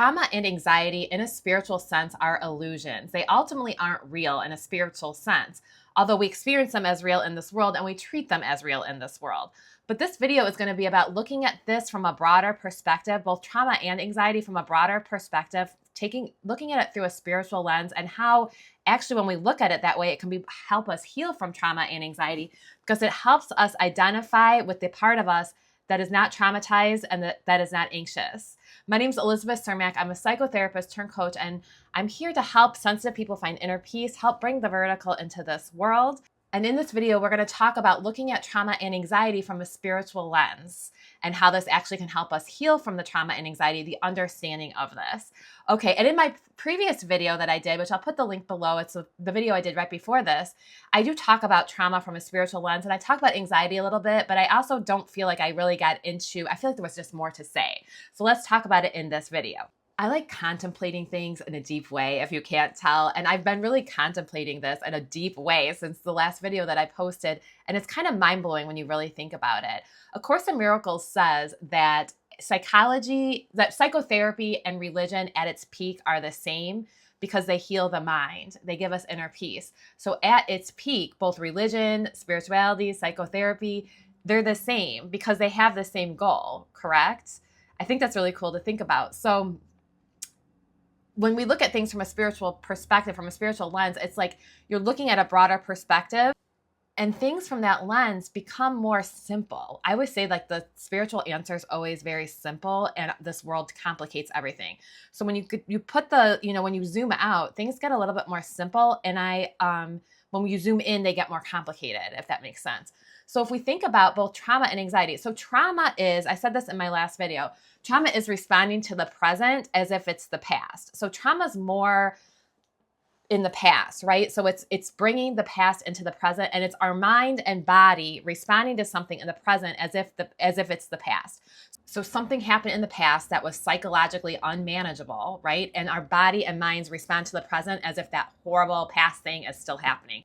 Trauma and anxiety in a spiritual sense are illusions. They ultimately aren't real in a spiritual sense, although we experience them as real in this world and we treat them as real in this world. But this video is going to be about looking at this from a broader perspective, both trauma and anxiety from a broader perspective, looking at it through a spiritual lens, and how actually when we look at it that way, it can help us heal from trauma and anxiety, because it helps us identify with the part of us that is not traumatized and that is not anxious. My name is Elizabeth Cermak. I'm a psychotherapist turned coach, and I'm here to help sensitive people find inner peace, help bring the vertical into this world. And in this video, we're going to talk about looking at trauma and anxiety from a spiritual lens and how this actually can help us heal from the trauma and anxiety, the understanding of this. Okay, and in my previous video that I did, which I'll put the link below, it's the video I did right before this, I do talk about trauma from a spiritual lens, and I talk about anxiety a little bit, but I also don't feel like I really got into, I feel like there was just more to say. So let's talk about it in this video. I like contemplating things in a deep way, if you can't tell. And I've been really contemplating this in a deep way since the last video that I posted. And it's kind of mind-blowing when you really think about it. A Course in Miracles says that psychotherapy and religion at its peak are the same because they heal the mind. They give us inner peace. So at its peak, both religion, spirituality, psychotherapy, they're the same because they have the same goal, correct? I think that's really cool to think about. So when we look at things from a spiritual perspective, from a spiritual lens, it's like you're looking at a broader perspective, and things from that lens become more simple. I always say like the spiritual answer is always very simple, and this world complicates everything. So when you put when you zoom out, things get a little bit more simple, and when you zoom in, they get more complicated, if that makes sense. So if we think about both trauma and anxiety, so trauma is, I said this in my last video, trauma is responding to the present as if it's the past. So trauma is more in the past, right? So it's bringing the past into the present, and it's our mind and body responding to something in the present as if it's the past. So something happened in the past that was psychologically unmanageable, right? And our body and minds respond to the present as if that horrible past thing is still happening.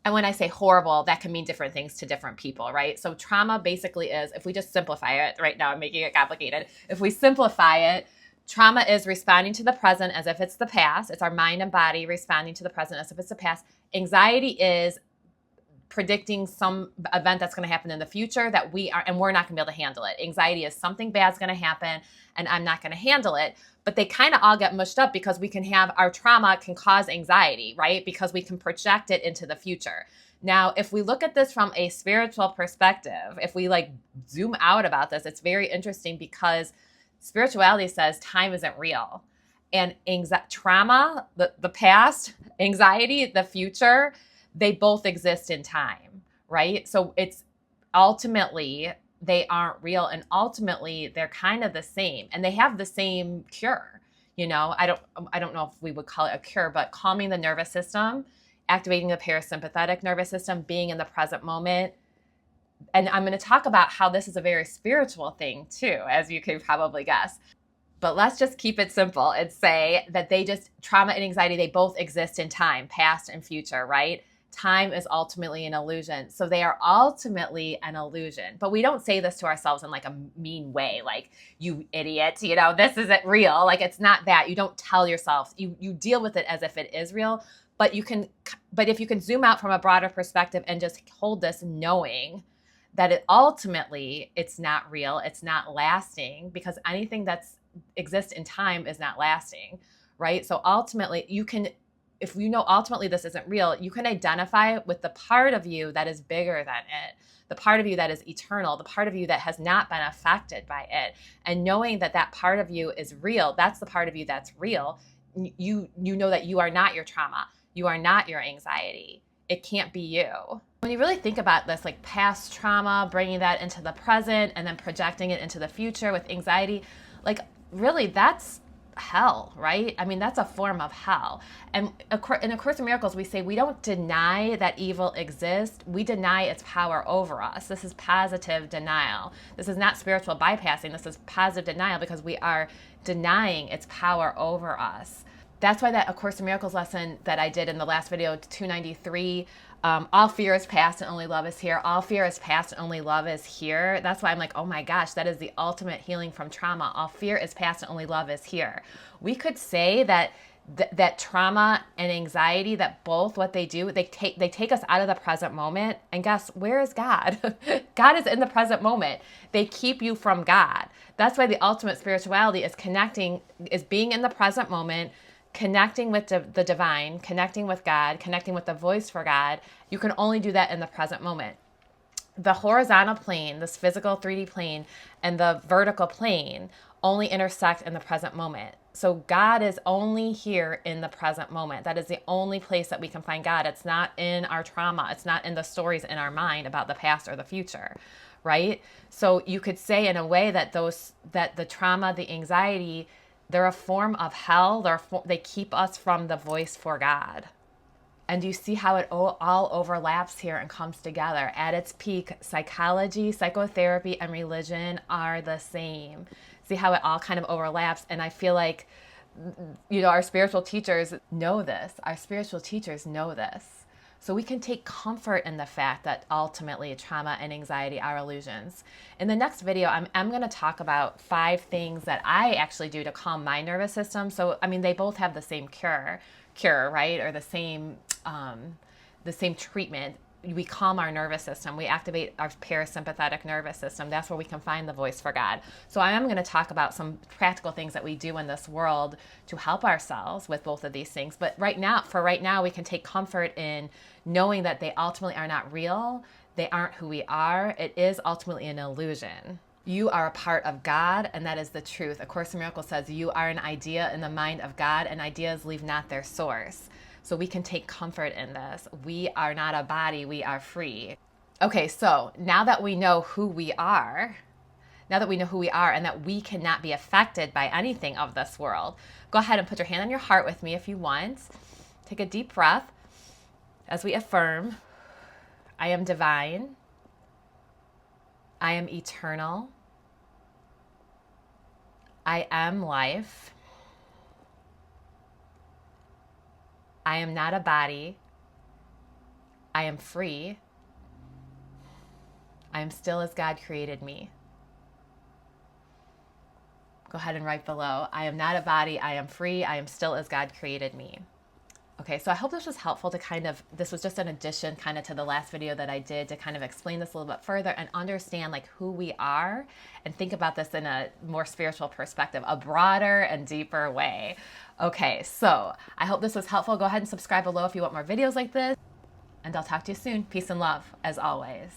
And when I say horrible, that can mean different things to different people, right? So trauma basically is, if we just simplify it, right now I'm making it complicated. If we simplify it, trauma is responding to the present as if it's the past. It's our mind and body responding to the present as if it's the past. Anxiety is predicting some event that's going to happen in the future that we're not going to be able to handle it. Anxiety is something bad's going to happen and I'm not going to handle it. But they kind of all get mushed up because we can have our trauma can cause anxiety, right? Because we can project it into the future. Now, if we look at this from a spiritual perspective, if we like zoom out about this, it's very interesting because spirituality says time isn't real. And trauma, the past, anxiety, the future, they both exist in time, right? So it's ultimately, they aren't real, and ultimately they're kind of the same, and they have the same cure. I don't know if we would call it a cure, but calming the nervous system, activating the parasympathetic nervous system, being in the present moment. And I'm going to talk about how this is a very spiritual thing too, as you can probably guess. But let's just keep it simple and say that trauma and anxiety, they both exist in time, past and future, right? Time is ultimately an illusion. So they are ultimately an illusion. But we don't say this to ourselves in like a mean way, like, you idiot, this isn't real. Like, it's not that. You don't tell yourself. You deal with it as if it is real. But if you can zoom out from a broader perspective and just hold this knowing that ultimately it's not real, it's not lasting, because anything that exists in time is not lasting, right? So ultimately if you know ultimately this isn't real, you can identify with the part of you that is bigger than it, the part of you that is eternal, the part of you that has not been affected by it. And knowing that that part of you is real, that's the part of you that's real. You know that you are not your trauma. You are not your anxiety. It can't be you. When you really think about this, like past trauma, bringing that into the present and then projecting it into the future with anxiety, like really that's hell, right? I mean, that's a form of hell. And in A Course in Miracles, we say we don't deny that evil exists. We deny its power over us. This is positive denial. This is not spiritual bypassing. This is positive denial because we are denying its power over us. That's why that A Course in Miracles lesson that I did in the last video, 293, All fear is past and only love is here. All fear is past and only love is here. That's why I'm like, oh my gosh, that is the ultimate healing from trauma. All fear is past and only love is here. We could say that that trauma and anxiety, that both what they do, they take us out of the present moment. And guess, where is God? God is in the present moment. They keep you from God. That's why the ultimate spirituality is connecting, is being in the present moment, connecting with the divine, connecting with God, connecting with the voice for God. You can only do that in the present moment. The horizontal plane, this physical 3D plane, and the vertical plane only intersect in the present moment. So God is only here in the present moment. That is the only place that we can find God. It's not in our trauma. It's not in the stories in our mind about the past or the future, right? So you could say in a way that that the trauma, the anxiety, they're a form of hell. They keep us from the voice for God. And you see how it all overlaps here and comes together. At its peak, psychology, psychotherapy, and religion are the same. See how it all kind of overlaps. And I feel like, our spiritual teachers know this. Our spiritual teachers know this. So we can take comfort in the fact that ultimately trauma and anxiety are illusions. In the next video, I'm going to talk about 5 things that I actually do to calm my nervous system. So, they both have the same cure, right? Or the same treatment. We calm our nervous system. We activate our parasympathetic nervous system. That's where we can find the voice for God. So I am going to talk about some practical things that we do in this world to help ourselves with both of these things. But right now, we can take comfort in knowing that they ultimately are not real. They aren't who we are. It is ultimately an illusion. You are a part of God, and that is the truth. A Course in Miracles says you are an idea in the mind of God, and ideas leave not their source. So we can take comfort in this. We are not a body, we are free. Okay, so now that we know who we are, and that we cannot be affected by anything of this world, go ahead and put your hand on your heart with me if you want. Take a deep breath as we affirm, I am divine, I am eternal, I am life, I am not a body. I am free. I am still as God created me. Go ahead and write below. I am not a body. I am free. I am still as God created me. Okay, so I hope this was helpful to this was just an addition to the last video that I did to kind of explain this a little bit further and understand who we are and think about this in a more spiritual perspective, a broader and deeper way. Okay, so I hope this was helpful. Go ahead and subscribe below if you want more videos like this, and I'll talk to you soon. Peace and love, as always.